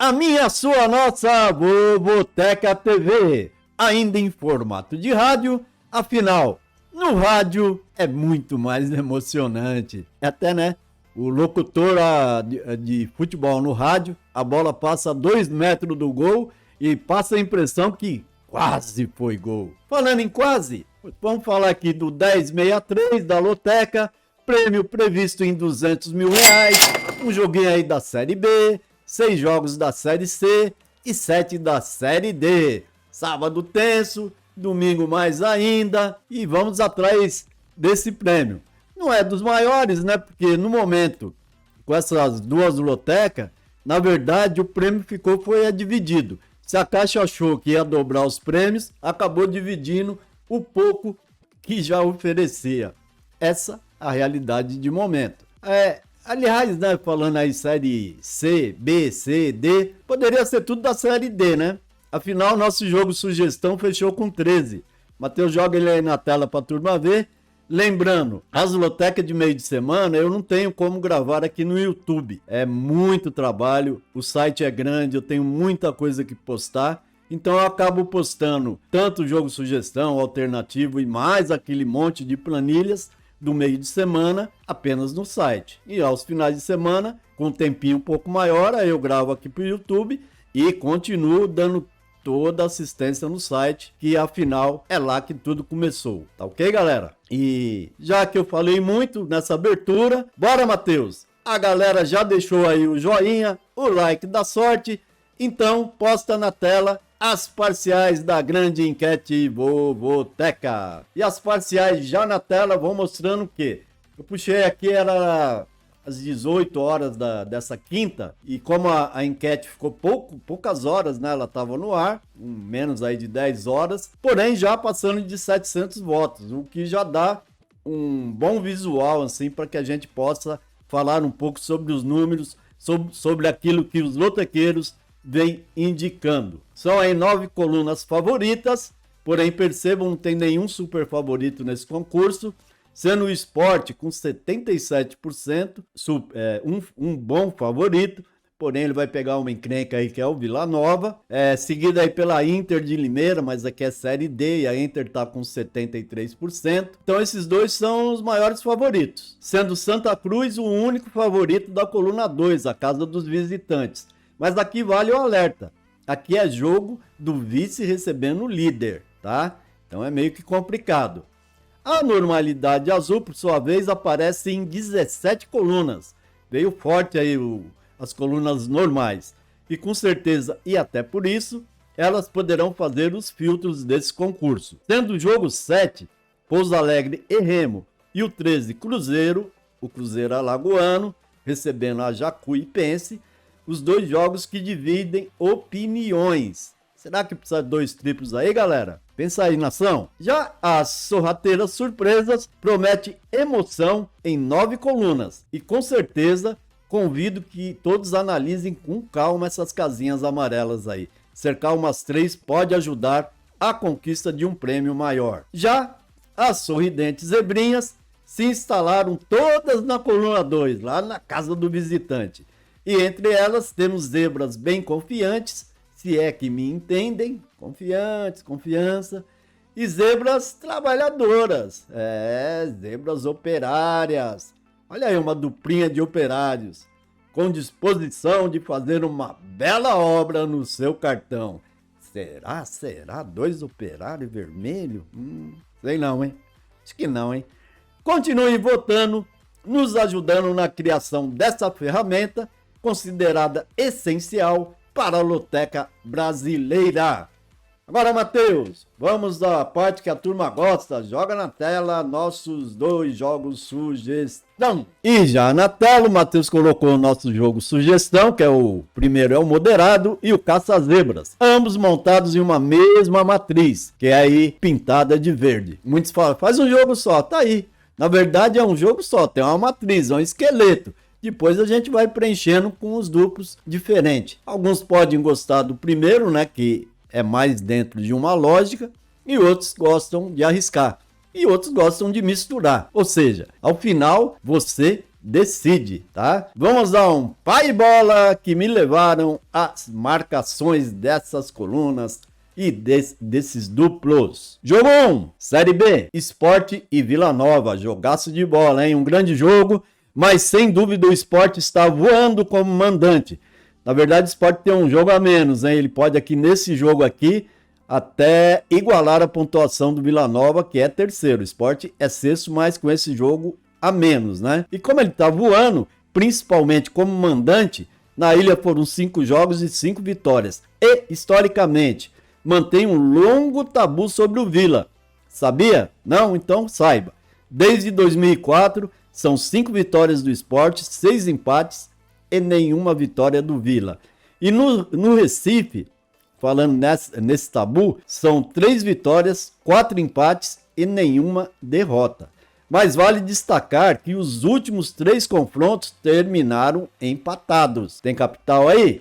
A minha, a sua, a nossa Vovoteca TV, ainda em formato de rádio, afinal, no rádio é muito mais emocionante. Até, né? O locutor de futebol no rádio, a bola passa a 2 metros do gol e passa a impressão que quase foi gol. Falando em quase, vamos falar aqui do 1063 da Loteca, prêmio previsto em R$200 mil, um joguinho aí da Série B, 6 jogos da Série C e 7 da Série D. Sábado tenso, domingo mais ainda, e vamos atrás desse prêmio. Não é dos maiores, né? Porque no momento, com essas duas lotecas, na verdade o prêmio foi dividido. Se a Caixa achou que ia dobrar os prêmios, acabou dividindo o pouco que já oferecia. Essa a realidade de momento. Aliás, né, falando aí série C, B, C, D, poderia ser tudo da série D, né? Afinal, nosso jogo sugestão fechou com 13. Matheus joga ele aí na tela para a turma ver. Lembrando, as lotecas de meio de semana eu não tenho como gravar aqui no YouTube. É muito trabalho, o site é grande, eu tenho muita coisa que postar. Então eu acabo postando tanto o jogo sugestão, alternativo e mais aquele monte de planilhas do meio de semana apenas no site. E aos finais de semana, com um tempinho um pouco maior, aí eu gravo aqui para o YouTube e continuo dando toda a assistência no site, que afinal é lá que tudo começou. Tá ok, galera? E já que eu falei muito nessa abertura, bora, Matheus! A galera já deixou aí o joinha, o like da sorte, então posta na tela as parciais da grande enquete Vovoteca. E as parciais já na tela vão mostrando o quê? Eu puxei aqui, era às 18 horas dessa quinta, e como a enquete ficou poucas horas, né? Ela estava no ar, menos aí de 10 horas, porém já passando de 700 votos, o que já dá um bom visual, assim, para que a gente possa falar um pouco sobre os números, sobre aquilo que os lotequeiros vem indicando. São aí 9 colunas favoritas, porém percebam, não tem nenhum super favorito nesse concurso, sendo o esporte com 77%, um bom favorito, porém ele vai pegar uma encrenca aí que é o Vila Nova, seguida aí pela Inter de Limeira, mas aqui é Série D e a Inter tá com 73%. Então esses dois são os maiores favoritos, sendo Santa Cruz o único favorito da coluna 2, a casa dos visitantes. Mas aqui vale o alerta, aqui é jogo do vice recebendo o líder, tá? Então é meio que complicado. A normalidade azul, por sua vez, aparece em 17 colunas. Veio forte aí as colunas normais. E com certeza, e até por isso, elas poderão fazer os filtros desse concurso. Sendo o jogo 7, Pouso Alegre e Remo, e o 13, Cruzeiro, o Cruzeiro Alagoano, recebendo a Jacuipense, os dois jogos que dividem opiniões. Será que precisa de 2 triplos aí, galera? Pensa aí, nação. Já as sorrateiras surpresas promete emoção em 9 colunas. E com certeza, convido que todos analisem com calma essas casinhas amarelas aí. Cercar umas 3 pode ajudar a conquista de um prêmio maior. Já as sorridentes zebrinhas se instalaram todas na coluna 2, lá na casa do visitante. E entre elas temos zebras bem confiantes, se é que me entendem, confiantes, confiança, e zebras trabalhadoras, zebras operárias. Olha aí, uma duplinha de operários, com disposição de fazer uma bela obra no seu cartão. Será? 2 operários vermelhos? Sei não, hein? Acho que não, hein? Continuem votando, nos ajudando na criação dessa ferramenta, considerada essencial para a loteca brasileira. Agora, Matheus, vamos à parte que a turma gosta. Joga na tela nossos 2 jogos sugestão. E já na tela o Matheus colocou o nosso jogo sugestão, que o primeiro é o moderado e o caça-zebras. Ambos montados em uma mesma matriz, que é aí pintada de verde. Muitos falam, faz um jogo só, tá aí. Na verdade é um jogo só, tem uma matriz, é um esqueleto. Depois a gente vai preenchendo com os duplos diferentes. Alguns podem gostar do primeiro, né, que é mais dentro de uma lógica, e outros gostam de arriscar. E outros gostam de misturar. Ou seja, ao final, você decide, tá? Vamos dar um pai bola que me levaram às marcações dessas colunas e desses duplos. Jogo 1, Série B, Sport e Vila Nova, jogaço de bola, hein? Um grande jogo, mas sem dúvida o Sport está voando como mandante. Na verdade, o Sport tem um jogo a menos, hein? Ele pode aqui nesse jogo aqui até igualar a pontuação do Vila Nova, que é terceiro. O Sport é sexto, mas com esse jogo a menos, né? E como ele tá voando, principalmente como mandante, na ilha foram 5 jogos e 5 vitórias. E, historicamente, mantém um longo tabu sobre o Vila. Sabia? Não? Então saiba. Desde 2004, são 5 vitórias do Sport, 6 empates e nenhuma vitória do Vila. E no Recife, falando nesse tabu, são 3 vitórias, 4 empates e nenhuma derrota. Mas vale destacar que os últimos 3 confrontos terminaram empatados. Tem capital aí?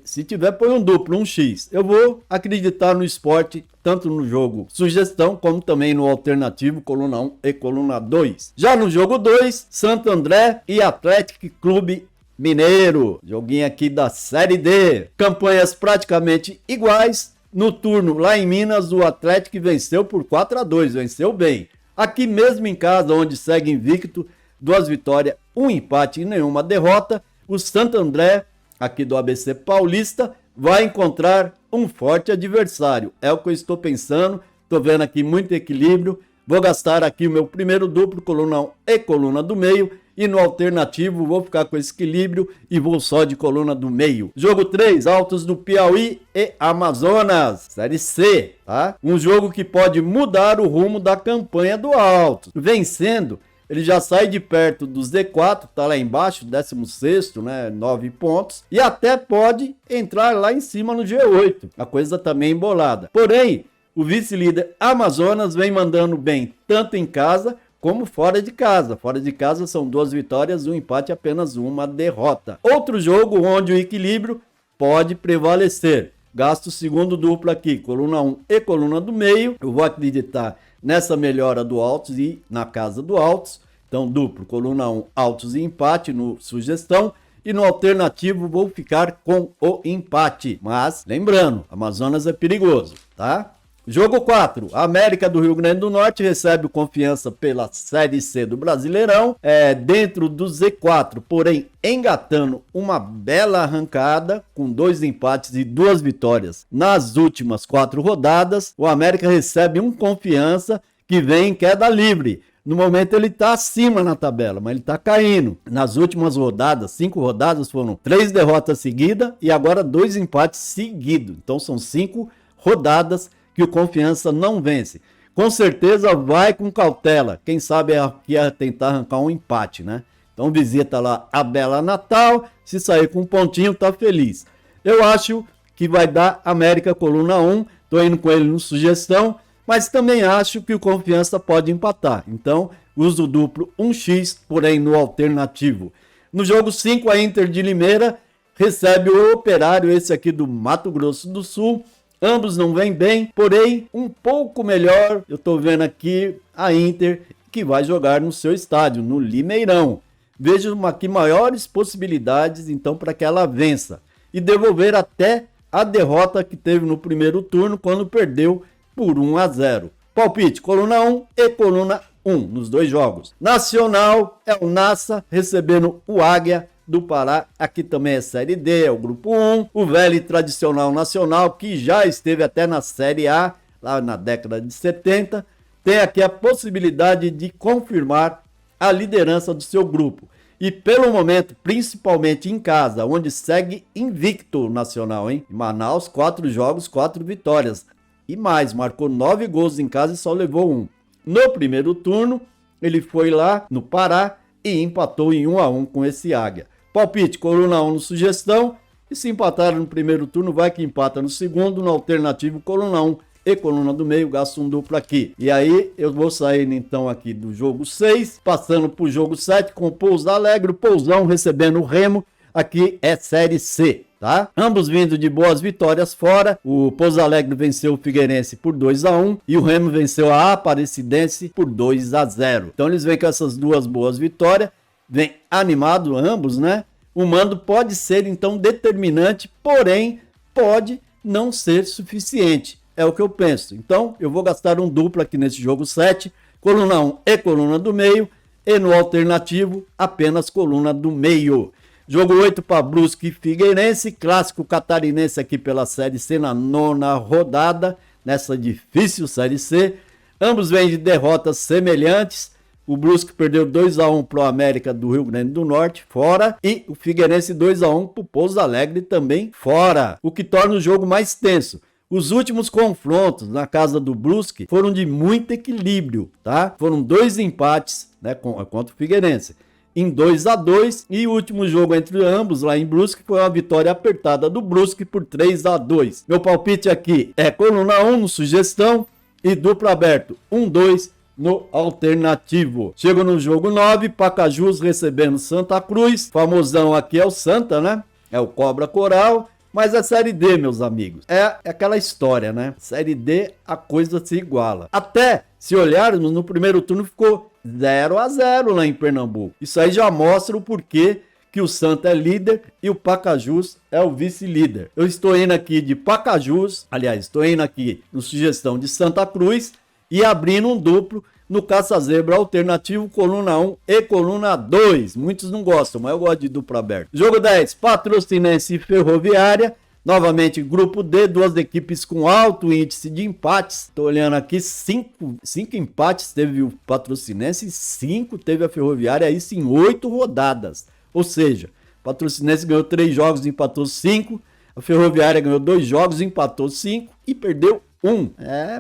Se tiver, põe um duplo, um X. Eu vou acreditar no Sport, tanto no jogo sugestão, como também no alternativo, coluna 1 e coluna 2. Já no jogo 2, Santo André e Atlético Clube Mineiro. Joguinho aqui da Série D. Campanhas praticamente iguais. No turno lá em Minas, o Atlético venceu por 4-2, venceu bem. Aqui mesmo em casa, onde segue invicto, 2 vitórias, 1 empate e nenhuma derrota, o Santo André, aqui do ABC Paulista, vai encontrar um forte adversário. É o que eu estou pensando, estou vendo aqui muito equilíbrio. Vou gastar aqui o meu primeiro duplo, coluna 1 e coluna do meio, e no alternativo vou ficar com esse equilíbrio e vou só de coluna do meio. Jogo 3, Altos do Piauí e Amazonas, Série C, tá? Um jogo que pode mudar o rumo da campanha do Altos. Vencendo, ele já sai de perto do Z4, tá lá embaixo, 16º, né, 9 pontos, e até pode entrar lá em cima no G8. A coisa tá meio embolada. Porém, o vice-líder Amazonas vem mandando bem tanto em casa como fora de casa. Fora de casa são 2 vitórias, 1 empate e apenas 1 derrota. Outro jogo onde o equilíbrio pode prevalecer. Gasto o segundo duplo aqui, coluna 1 e coluna do meio. Eu vou acreditar nessa melhora do Altos e na casa do Altos. Então, duplo, coluna 1, Altos e empate no sugestão. E no alternativo vou ficar com o empate. Mas, lembrando, Amazonas é perigoso, tá? Jogo 4, América do Rio Grande do Norte recebe o Confiança pela Série C do Brasileirão, dentro do Z4, porém engatando uma bela arrancada com 2 empates e 2 vitórias nas últimas 4 rodadas. O América recebe um Confiança que vem em queda livre. No momento ele está acima na tabela, mas ele está caindo. Nas últimas rodadas, 5 rodadas, foram 3 derrotas seguidas e agora 2 empates seguidos. Então são 5 rodadas que o Confiança não vence. Com certeza vai com cautela. Quem sabe aqui ia tentar arrancar um empate, né? Então visita lá a Bela Natal. Se sair com um pontinho, tá feliz. Eu acho que vai dar América coluna 1. Tô indo com ele no sugestão. Mas também acho que o Confiança pode empatar. Então uso duplo 1x, porém no alternativo. No jogo 5, a Inter de Limeira recebe o Operário, esse aqui do Mato Grosso do Sul. Ambos não vêm bem, porém um pouco melhor. Eu tô vendo aqui a Inter, que vai jogar no seu estádio, no Limeirão. Vejo aqui maiores possibilidades, então, para que ela vença. E devolver até a derrota que teve no primeiro turno, quando perdeu por 1-0. Palpite, coluna 1 e coluna 1, nos 2 jogos. Nacional é o Nassa recebendo o Águia do Pará, aqui também é Série D, é o Grupo 1, o velho e tradicional Nacional, que já esteve até na Série A, lá na década de 70, tem aqui a possibilidade de confirmar a liderança do seu grupo. E pelo momento, principalmente em casa, onde segue invicto o Nacional, hein? Em Manaus, 4 jogos, 4 vitórias. E mais, marcou 9 gols em casa e só levou 1. No primeiro turno, ele foi lá no Pará e empatou em 1-1 com esse Águia. Palpite, coluna 1 no sugestão. E se empatar no primeiro turno, vai que empata no segundo. No alternativo, coluna 1 e coluna do meio, gasto um duplo aqui. E aí, eu vou sair então aqui do jogo 6, passando pro jogo 7 com o Pouso Alegre. O Pousão recebendo o Remo. Aqui é Série C, tá? Ambos vindo de boas vitórias fora. O Pouso Alegre venceu o Figueirense por 2-1 e o Remo venceu a Aparecidense por 2-0. Então eles vêm com essas 2 boas vitórias. vem animado ambos, né? O mando pode ser então determinante, porém pode não ser suficiente. É o que eu penso. Então eu vou gastar um duplo aqui nesse jogo 7, coluna 1 e coluna do meio, e no alternativo apenas coluna do meio. Jogo 8 para Brusque e Figueirense, clássico catarinense aqui pela Série C na 9ª rodada, nessa difícil Série C. Ambos vêm de derrotas semelhantes. O Brusque perdeu 2-1 para o América do Rio Grande do Norte, fora. E o Figueirense 2-1 para o Pouso Alegre, também fora. O que torna o jogo mais tenso. Os últimos confrontos na casa do Brusque foram de muito equilíbrio, tá? Foram 2 empates, né, contra o Figueirense, em 2-2, e o último jogo entre ambos lá em Brusque foi uma vitória apertada do Brusque por 3-2. Meu palpite aqui é coluna 1 no sugestão e duplo aberto 1-2 no alternativo. Chego no jogo 9, Pacajus recebendo Santa Cruz. Famosão aqui é o Santa, né? É o Cobra Coral. Mas a Série D, meus amigos, é aquela história, né? Série D, a coisa se iguala. Até, se olharmos, no primeiro turno ficou 0-0 lá em Pernambuco. Isso aí já mostra o porquê que o Santa é líder e o Pacajus é o vice-líder. Eu estou indo aqui de Pacajus, aliás, estou indo aqui no sugestão de Santa Cruz e abrindo um duplo no caça-zebra alternativo, coluna 1 e coluna 2. Muitos não gostam, mas eu gosto de duplo aberto. Jogo 10, Patrocinense e Ferroviária. Novamente, grupo D, 2 equipes com alto índice de empates. Estou olhando aqui, 5 empates teve o Patrocinense e 5 teve a Ferroviária, isso em 8 rodadas. Ou seja, o Patrocinense ganhou 3 jogos e empatou 5. A Ferroviária ganhou 2 jogos, empatou 5 e perdeu 1.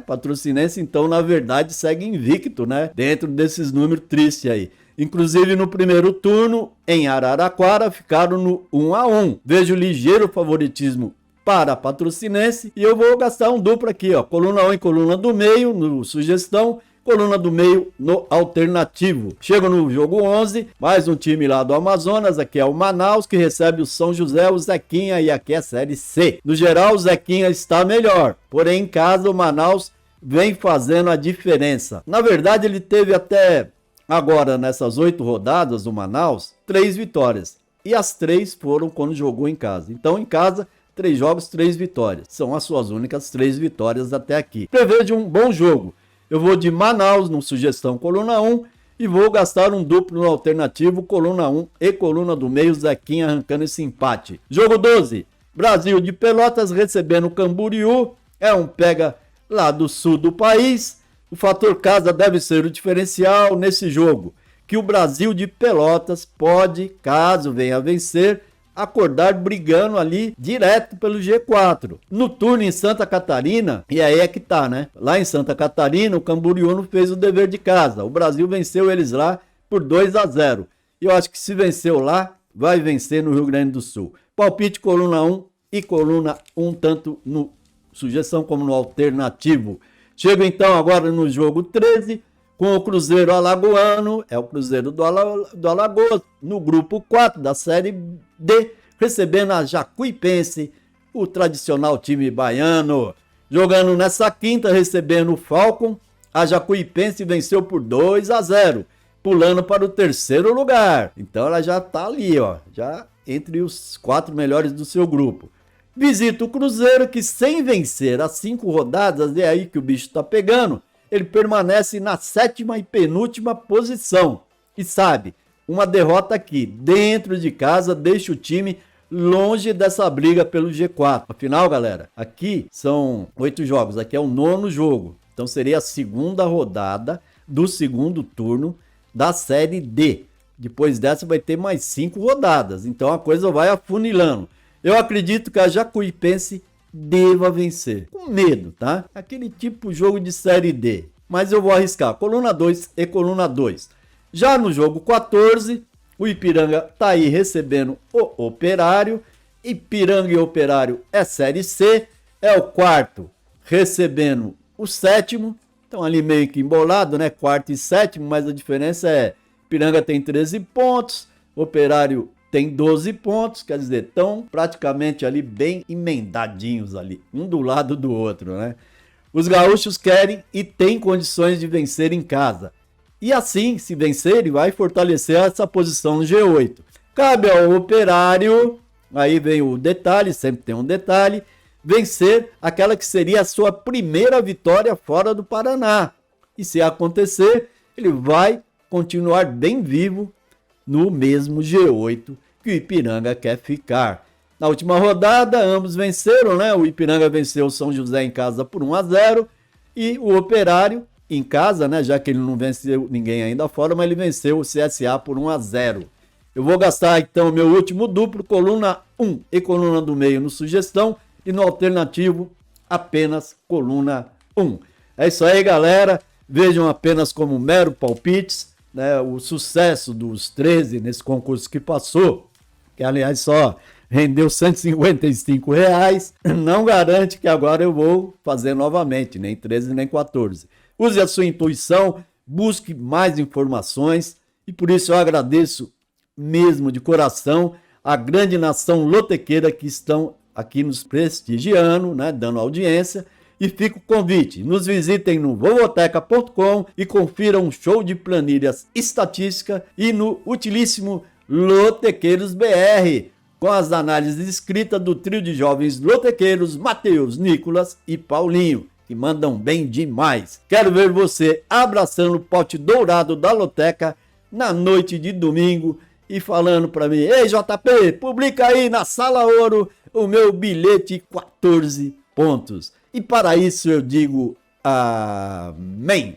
Patrocinense então na verdade segue invicto, né? Dentro desses números tristes aí. Inclusive no primeiro turno em Araraquara ficaram no 1-1. Vejo ligeiro favoritismo para a Patrocinense e eu vou gastar um duplo aqui, ó. Coluna 1 e coluna do meio no sugestão. Coluna do meio no alternativo. Chego no jogo 11, mais um time lá do Amazonas, aqui é o Manaus, que recebe o São José, o Zequinha, e aqui é a Série C. No geral, o Zequinha está melhor, porém em casa o Manaus vem fazendo a diferença. Na verdade, ele teve até agora, nessas 8 rodadas, o Manaus, 3 vitórias. E as 3 foram quando jogou em casa. Então, em casa, 3 jogos, 3 vitórias. São as suas únicas 3 vitórias até aqui. Prevejo um bom jogo. Eu vou de Manaus no sugestão coluna 1 e vou gastar um duplo no alternativo coluna 1 e coluna do meio, Zequinha arrancando esse empate. Jogo 12, Brasil de Pelotas recebendo Camboriú, é um pega lá do sul do país. O fator casa deve ser o diferencial nesse jogo, que o Brasil de Pelotas pode, caso venha a vencer, acordar brigando ali direto pelo G4. No turno em Santa Catarina, e aí é que tá, né? Lá em Santa Catarina, o Camboriú não fez o dever de casa. O Brasil venceu eles lá por 2-0. E eu acho que se venceu lá, vai vencer no Rio Grande do Sul. Palpite coluna 1 e coluna 1, tanto no sugestão como no alternativo. Chego então agora no jogo 13, com o Cruzeiro Alagoano, é o Cruzeiro do Alagoas, no grupo 4 da Série D, recebendo a Jacuipense, o tradicional time baiano. Jogando nessa quinta, recebendo o Falcon, a Jacuipense venceu por 2-0, pulando para o 3º lugar. Então ela já está ali, ó, já entre os 4 melhores do seu grupo. Visita o Cruzeiro, que sem vencer as 5 rodadas, é aí que o bicho está pegando, ele permanece na 7ª e penúltima posição. E sabe, uma derrota aqui dentro de casa deixa o time longe dessa briga pelo G4. Afinal, galera, aqui são 8 jogos, aqui é o 9º jogo. Então seria a 2ª rodada do 2º turno da Série D. Depois dessa vai ter mais 5 rodadas, então a coisa vai afunilando. Eu acredito que a Jacuipense deva vencer. Com medo, tá? Aquele tipo de jogo de Série D. Mas eu vou arriscar coluna 2 e coluna 2. Já no jogo 14, o Ipiranga tá aí recebendo o Operário. Ipiranga e Operário é Série C. É o 4º recebendo o 7º. Então ali meio que embolado, né? 4º e 7º, mas a diferença é Ipiranga tem 13 pontos, Operário tem 12 pontos, quer dizer, estão praticamente ali bem emendadinhos ali, um do lado do outro, né? Os gaúchos querem e têm condições de vencer em casa. E assim, se vencer, ele vai fortalecer essa posição no G8. Cabe ao Operário, aí vem o detalhe, sempre tem um detalhe, vencer aquela que seria a sua primeira vitória fora do Paraná. E se acontecer, ele vai continuar bem vivo no mesmo G8 que o Ipiranga quer ficar. Na última rodada, ambos venceram, né? O Ipiranga venceu o São José em casa por 1-0 e o Operário em casa, né? Já que ele não venceu ninguém ainda fora, mas ele venceu o CSA por 1-0. Eu vou gastar então o meu último duplo, coluna 1 e coluna do meio no sugestão e no alternativo apenas coluna 1. É isso aí, galera. Vejam apenas como mero palpites, né, o sucesso dos 13 nesse concurso que passou, que aliás só rendeu R$155, não garante que agora eu vou fazer novamente, nem 13 nem 14. Use a sua intuição, busque mais informações e por isso eu agradeço mesmo de coração a grande nação lotequeira que estão aqui nos prestigiando, né, dando audiência. E fica o convite, nos visitem no vovoteca.com e confiram um show de planilhas estatística e no utilíssimo Lotequeiros BR, com as análises escritas do trio de jovens lotequeiros Matheus, Nicolas e Paulinho, que mandam bem demais. Quero ver você abraçando o pote dourado da Loteca na noite de domingo e falando para mim: ei JP, publica aí na Sala Ouro o meu bilhete 14 pontos. E para isso eu digo amém.